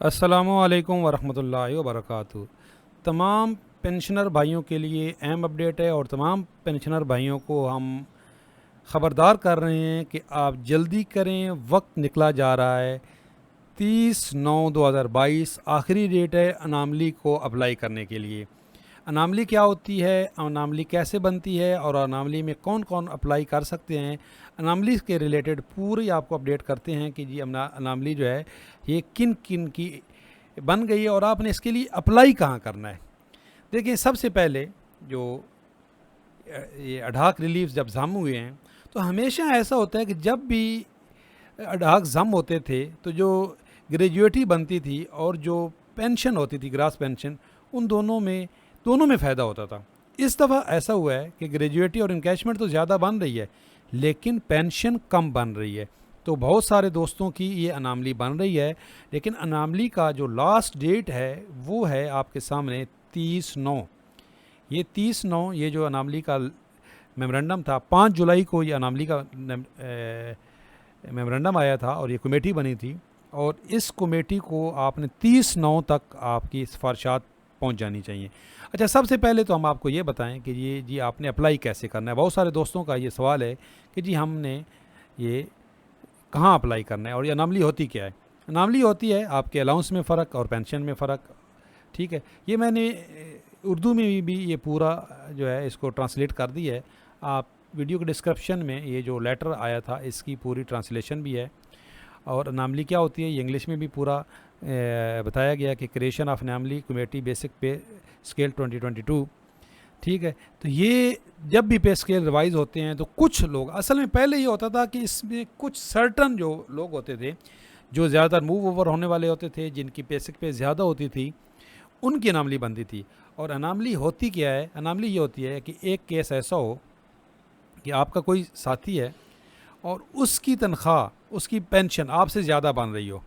السلام علیکم ورحمۃ اللہ وبرکاتہ۔ تمام پینشنر بھائیوں کے لیے اہم اپڈیٹ ہے، اور تمام پینشنر بھائیوں کو ہم خبردار کر رہے ہیں کہ آپ جلدی کریں، وقت نکلا جا رہا ہے۔ 30/9/2022 آخری ڈیٹ ہے اناملی کو اپلائی کرنے کے لیے۔ اناملی کیا ہوتی ہے، اناملی کیسے بنتی ہے، اور اناملی میں کون کون اپلائی کر سکتے ہیں، اناملی کے ریلیٹڈ پوری آپ کو اپڈیٹ کرتے ہیں کہ جی اناملی جو ہے یہ کن کن کی بن گئی ہے، اور آپ نے اس کے لیے اپلائی کہاں کرنا ہے۔ دیکھیں، سب سے پہلے جو یہ اڈھاک ریلیف جب ضم ہوئے ہیں، تو ہمیشہ ایسا ہوتا ہے کہ جب بھی اڈھاک ضم ہوتے تھے تو جو گریجویٹی بنتی تھی اور جو پینشن ہوتی تھی گراس پینشن، ان دونوں میں فائدہ ہوتا تھا۔ اس دفعہ ایسا ہوا ہے کہ گریجویٹی اور انکیشمنٹ تو زیادہ بن رہی ہے، لیکن پینشن کم بن رہی ہے۔ تو بہت سارے دوستوں کی یہ اناملی بن رہی ہے، لیکن اناملی کا جو لاسٹ ڈیٹ ہے وہ ہے آپ کے سامنے 30/9۔ یہ 30/9 یہ جو اناملی کا میمورنڈم تھا، 5 جولائی کو یہ اناملی کا میمورنڈم آیا تھا اور یہ کمیٹی بنی تھی، اور اس کمیٹی کو آپ نے 30/9 تک آپ کی سفارشات پہنچ جانی چاہیے۔ اچھا، سب سے پہلے تو ہم آپ کو یہ بتائیں کہ یہ جی آپ نے اپلائی کیسے کرنا ہے۔ بہت سارے دوستوں کا یہ سوال ہے کہ جی ہم نے یہ کہاں اپلائی کرنا ہے، اور یہ اناملی ہوتی کیا ہے۔ اناملی ہوتی ہے آپ کے الاؤنس میں فرق اور پینشن میں فرق، ٹھیک ہے۔ یہ میں نے اردو میں بھی یہ پورا جو ہے اس کو ٹرانسلیٹ کر دی ہے۔ آپ ویڈیو کے ڈسکرپشن میں یہ جو لیٹر آیا تھا اس کی پوری ٹرانسلیشن بھی ہے، اور اناملی کیا ہوتی ہے یہ انگلش میں بھی پورا بتایا گیا کہ creation of anomaly committee basic pay scale 2022، ٹھیک ہے۔ تو یہ جب بھی پے اسکیل ریوائز ہوتے ہیں تو کچھ لوگ، اصل میں پہلے یہ ہوتا تھا کہ اس میں کچھ سرٹن جو لوگ ہوتے تھے جو زیادہ تر موو اوور ہونے والے ہوتے تھے، جن کی بیسک پے زیادہ ہوتی تھی، ان کی اناملی بنتی تھی۔ اور اناملی ہوتی کیا ہے؟ اناملی یہ ہوتی ہے کہ ایک کیس ایسا ہو کہ آپ کا کوئی ساتھی ہے اور اس کی تنخواہ، اس کی پینشن آپ سے زیادہ بن رہی ہو۔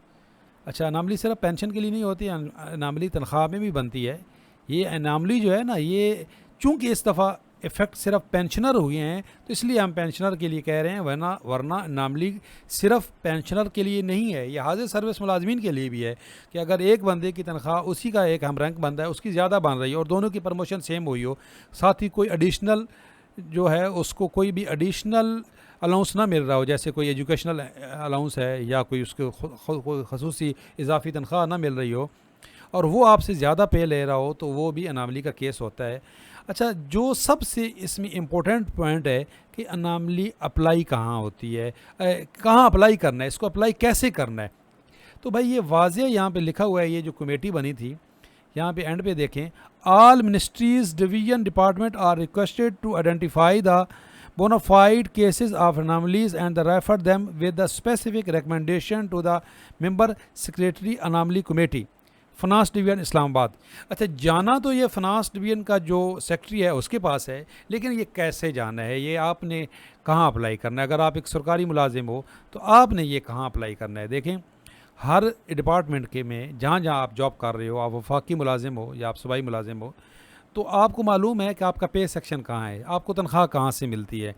اچھا، اناملی صرف پینشن کے لیے نہیں ہوتی، اناملی تنخواہ میں بھی بنتی ہے۔ یہ اناملی جو ہے نا، یہ چونکہ اس دفعہ افیکٹ صرف پینشنر ہوئے ہیں تو اس لیے ہم پینشنر کے لیے کہہ رہے ہیں، ورنہ اناملی صرف پینشنر کے لیے نہیں ہے، یہ حاضر سروس ملازمین کے لیے بھی ہے کہ اگر ایک بندے کی تنخواہ اسی کا ایک ہم رینک بندہ ہے اس کی زیادہ بن رہی ہے اور دونوں کی پروموشن سیم ہوئی ہو، ساتھ ہی کوئی ایڈیشنل جو ہے اس کو کوئی بھی ایڈیشنل الاؤنس نہ مل رہا ہو، جیسے کوئی ایجوکیشنل الاؤنس ہے یا کوئی اس کو کوئی خصوصی اضافی تنخواہ نہ مل رہی ہو، اور وہ آپ سے زیادہ پے لے رہا ہو، تو وہ بھی اناملی کا کیس ہوتا ہے۔ اچھا، جو سب سے اس میں امپورٹنٹ پوائنٹ ہے کہ اناملی اپلائی کہاں ہوتی ہے، کہاں اپلائی کرنا ہے، اس کو اپلائی کیسے کرنا ہے۔ تو بھائی یہ واضح یہاں پہ لکھا ہوا ہے، یہ جو کمیٹی بنی تھی یہاں پہ اینڈ پہ دیکھیں، all ministries division department are requested to identify the bona fide cases of anomalies and refer them with the specific recommendation to the member secretary anomaly committee finance division Islamabad. اچھا، جانا تو یہ فنانس ڈویژن کا جو secretary ہے اس کے پاس ہے، لیکن یہ کیسے جانا ہے، یہ آپ نے کہاں اپلائی کرنا ہے۔ اگر آپ ایک سرکاری ملازم ہو تو آپ نے یہ کہاں اپلائی کرنا ہے۔ دیکھیں، ہر ڈپارٹمنٹ کے میں جہاں جہاں آپ جاب کر رہے ہو، آپ وفاقی ملازم ہو یا آپ صوبائی ملازم ہو، تو آپ کو معلوم ہے کہ آپ کا پے سیکشن کہاں ہے، آپ کو تنخواہ کہاں سے ملتی ہے۔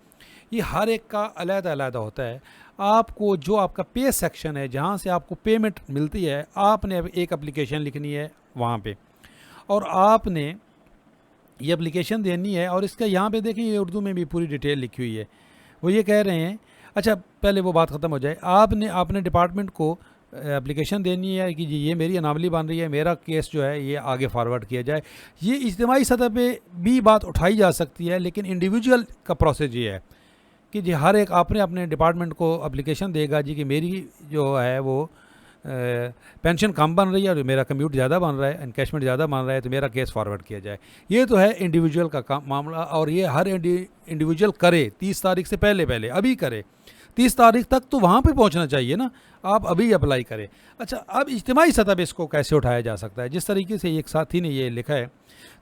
یہ ہر ایک کا علیحدہ علیحدہ ہوتا ہے۔ آپ کو جو آپ کا پے سیکشن ہے، جہاں سے آپ کو پیمنٹ ملتی ہے، آپ نے ایک اپلیکیشن لکھنی ہے وہاں پہ، اور آپ نے یہ اپلیکیشن دینی ہے، اور اس کا یہاں پہ دیکھیں یہ اردو میں بھی پوری ڈیٹیل لکھی ہوئی ہے۔ وہ یہ کہہ رہے ہیں، اچھا پہلے وہ بات ختم ہو جائے، آپ نے اپنے ڈپارٹمنٹ کو اپلیکیشن دینی ہے کہ جی یہ میری اناملی بن رہی ہے، میرا کیس جو ہے یہ آگے فارورڈ کیا جائے۔ یہ اجتماعی سطح پہ بھی بات اٹھائی جا سکتی ہے، لیکن انڈیویجول کا پروسیس یہ ہے کہ جی ہر ایک اپنے ڈپارٹمنٹ کو اپلیکیشن دے گا جی کہ میری جو ہے وہ پینشن کم بن رہی ہے اور میرا کمیوٹ زیادہ بن رہا ہے، انکیشمنٹ زیادہ بن رہا ہے، تو میرا کیس فارورڈ کیا جائے۔ یہ تو ہے انڈیویجول کا معاملہ، اور یہ ہر انڈیویجول کرے 30 تاریخ سے پہلے ابھی کرے، 30 تاریخ تک تو وہاں پہ پہنچنا چاہیے نا، آپ ابھی اپلائی کریں۔ اچھا، اب اجتماعی سطح پہ اس کو کیسے اٹھایا جا سکتا ہے؟ جس طریقے سے ایک ساتھی نے یہ لکھا ہے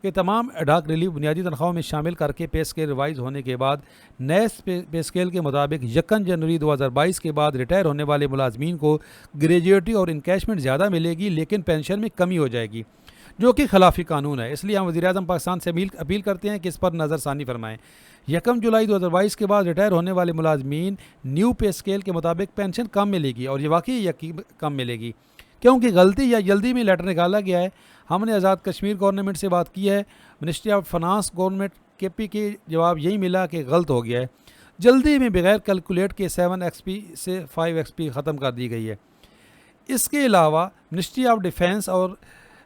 کہ تمام اڈاک ریلیف بنیادی تنخواہوں میں شامل کر کے پے اسکیل ریوائز ہونے کے بعد نئے پے اسکیل کے مطابق 1 جنوری 2022 کے بعد ریٹائر ہونے والے ملازمین کو گریجویٹی اور انکیشمنٹ زیادہ ملے گی، لیکن پینشن میں کمی ہو جائے گی، جو کہ خلاف قانون ہے۔ اس لیے ہم وزیر اعظم پاکستان سے اپیل کرتے ہیں کہ اس پر نظر ثانی فرمائیں۔ 1 جولائی 2022 کے بعد ریٹائر ہونے والے ملازمین نیو پے اسکیل کے مطابق پینشن کم ملے گی، اور یہ واقعی کم ملے گی۔ کیونکہ غلطی یا جلدی میں لیٹر نکالا گیا ہے. ہم نے آزاد کشمیر گورنمنٹ سے بات کی ہے, منسٹری آف فنانس گورنمنٹ کے پی کے جواب یہی ملا کہ غلط ہو گیا ہے, جلدی میں بغیر کیلکولیٹ کے 7 XP سے 5 XP ختم کر دی گئی ہے. اس کے علاوہ منسٹری آف ڈیفینس اور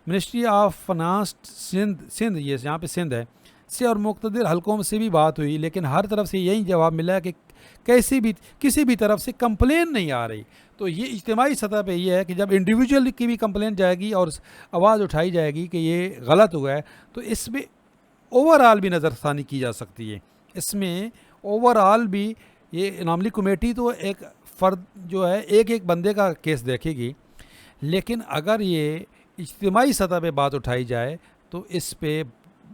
منسٹری آف فنانس سندھ یہ یہاں پہ سندھ ہے سے اور مقتدر حلقوں سے بھی بات ہوئی, لیکن ہر طرف سے یہی جواب ملا کہ کسی بھی طرف سے کمپلین نہیں آ رہی. تو یہ اجتماعی سطح پہ یہ ہے کہ جب انڈیویجول کی بھی کمپلین جائے گی اور آواز اٹھائی جائے گی کہ یہ غلط ہوا ہے, تو اس میں اوور آل بھی نظر ثانی کی جا سکتی ہے. اس میں اوور آل بھی یہ اناملی کمیٹی تو ایک فرد جو ہے ایک بندے کا کیس دیکھے گی, لیکن اگر یہ اجتماعی سطح پہ بات اٹھائی جائے تو اس پہ,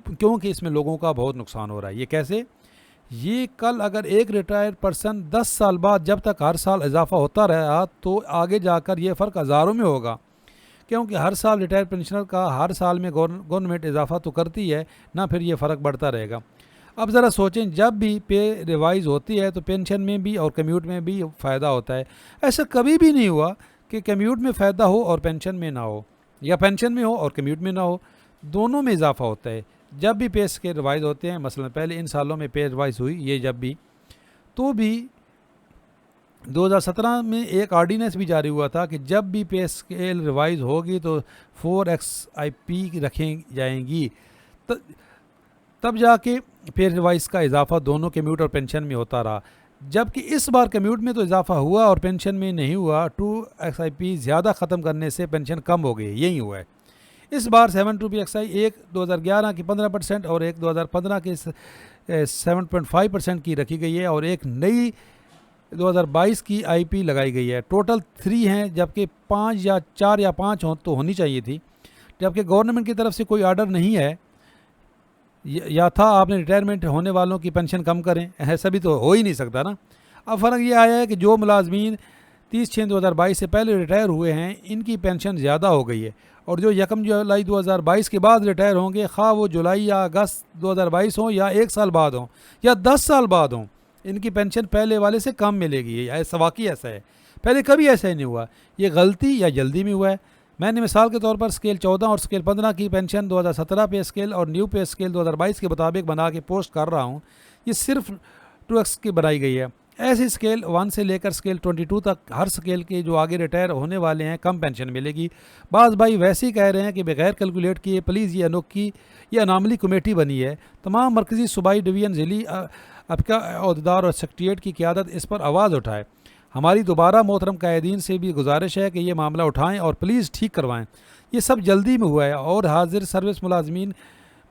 کیونکہ اس میں لوگوں کا بہت نقصان ہو رہا ہے. یہ کیسے؟ یہ کل اگر ایک ریٹائرڈ پرسن 10 سال بعد جب تک ہر سال اضافہ ہوتا رہا تو آگے جا کر یہ فرق ہزاروں میں ہوگا, کیونکہ ہر سال ریٹائرڈ پینشنر کا ہر سال میں گورنمنٹ اضافہ تو کرتی ہے نہ, پھر یہ فرق بڑھتا رہے گا. اب ذرا سوچیں, جب بھی پے ریوائز ہوتی ہے تو پینشن میں بھی اور کمیوٹ میں بھی فائدہ ہوتا ہے. ایسا کبھی بھی نہیں ہوا کہ کمیوٹ میں فائدہ ہو اور پینشن میں نہ ہو, یا پینشن میں ہو اور کمیوٹ میں نہ ہو, دونوں میں اضافہ ہوتا ہے. جب بھی پے کے ریوائز ہوتے ہیں, مثلا پہلے ان سالوں میں پے ریوائز ہوئی, یہ جب بھی تو بھی 2017 میں ایک آرڈیننس بھی جاری ہوا تھا کہ جب بھی پے اسکیل ریوائز ہوگی تو 4 XIP رکھیں جائیں گی, تب جا کے پے ریوائز کا اضافہ دونوں کمیوٹ اور پینشن میں ہوتا رہا. جبکہ اس بار کمیوٹ میں تو اضافہ ہوا اور پینشن میں نہیں ہوا. 2 XIP زیادہ ختم کرنے سے پینشن کم ہو گئی, یہی ہوا ہے. اس بار 7 2PXI ایک 2011 کی 15% اور ایک 2015 کی 7.5% کی رکھی گئی ہے, اور ایک نئی 2022 کی IP لگائی گئی ہے. ٹوٹل 3 ہیں, جبکہ 5 یا 4 یا 5 تو ہونی چاہیے تھی. جبکہ گورنمنٹ کی طرف سے کوئی آرڈر نہیں ہے یا تھا آپ نے ریٹائرمنٹ ہونے والوں کی پینشن کم کریں, ایسا بھی تو ہو ہی نہیں سکتا نا. اب فرق یہ آیا ہے کہ جو ملازمین 30/6/2022 سے پہلے ریٹائر ہوئے ہیں ان کی پینشن زیادہ ہو گئی ہے, اور جو 1 جولائی 2022 کے بعد ریٹائر ہوں گے, خواہ وہ جولائی یا اگست 2022 ہوں یا 1 سال بعد ہوں یا 10 سال بعد ہوں, ان کی پینشن پہلے والے سے کم ملے گی. ایسا واقعی ایسا ہے, پہلے کبھی ایسا ہی نہیں ہوا. یہ غلطی یا جلدی میں ہوا ہے. میں نے مثال کے طور پر اسکیل 14 اور اسکیل 15 کی پینشن 2017 پے اسکیل اور نیو پے اسکیل 2022 کے مطابق بنا کے پوسٹ کر رہا ہوں. یہ صرف 2X کی بنائی گئی ہے. ایسے اسکیل 1 سے لے کر اسکیل 22 تک ہر اسکیل کے جو آگے ریٹائر ہونے والے ہیں کم پینشن ملے گی. بعض بھائی ویسے ہی کہہ رہے ہیں کہ بغیر کیلکولیٹ کیے پلیز یہ انوکھی یہ اناملی کمیٹی بنی ہے. تمام مرکزی صوبائی ڈویژن ضلعی ابکا عہدیدار اور سیکریٹریٹ کی قیادت اس پر آواز اٹھائے. ہماری دوبارہ محترم قائدین سے بھی گزارش ہے کہ یہ معاملہ اٹھائیں اور پلیز ٹھیک کروائیں. یہ سب جلدی میں ہوا ہے, اور حاضر سروس ملازمین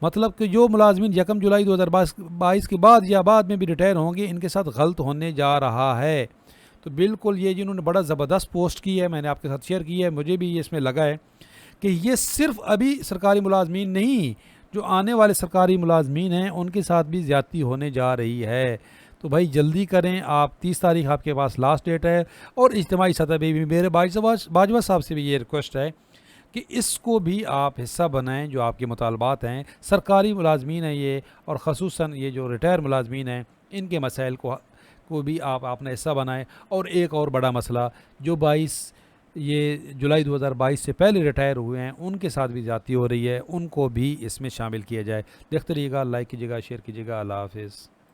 مطلب کہ جو ملازمین 1 جولائی 2022 کے بعد یا بعد میں بھی ریٹائر ہوں گے ان کے ساتھ غلط ہونے جا رہا ہے. تو بالکل یہ جنہوں نے بڑا زبردست پوسٹ کی ہے, میں نے آپ کے ساتھ شیئر کی ہے, مجھے بھی یہ اس میں لگا ہے کہ یہ صرف ابھی سرکاری ملازمین نہیں, جو آنے والے سرکاری ملازمین ہیں ان کے ساتھ بھی زیادتی ہونے جا رہی ہے. تو بھائی جلدی کریں, آپ 30 تاریخ آپ کے پاس لاسٹ ڈیٹ ہے. اور اجتماعی سطح پہ بھی میرے باجوہ صاحب سے بھی یہ ریکویسٹ ہے کہ اس کو بھی آپ حصہ بنائیں, جو آپ کے مطالبات ہیں. سرکاری ملازمین ہیں یہ, اور خصوصاً یہ جو ریٹائر ملازمین ہیں ان کے مسائل کو بھی آپ اپنا حصہ بنائیں. اور ایک اور بڑا مسئلہ, جو 22 یہ جولائی 2022 سے پہلے ریٹائر ہوئے ہیں ان کے ساتھ بھی زیادتی ہو رہی ہے, ان کو بھی اس میں شامل کیا جائے. دیکھتے رہیے گا, لائک کیجیے گا, شیئر کیجیے گا. اللہ حافظ.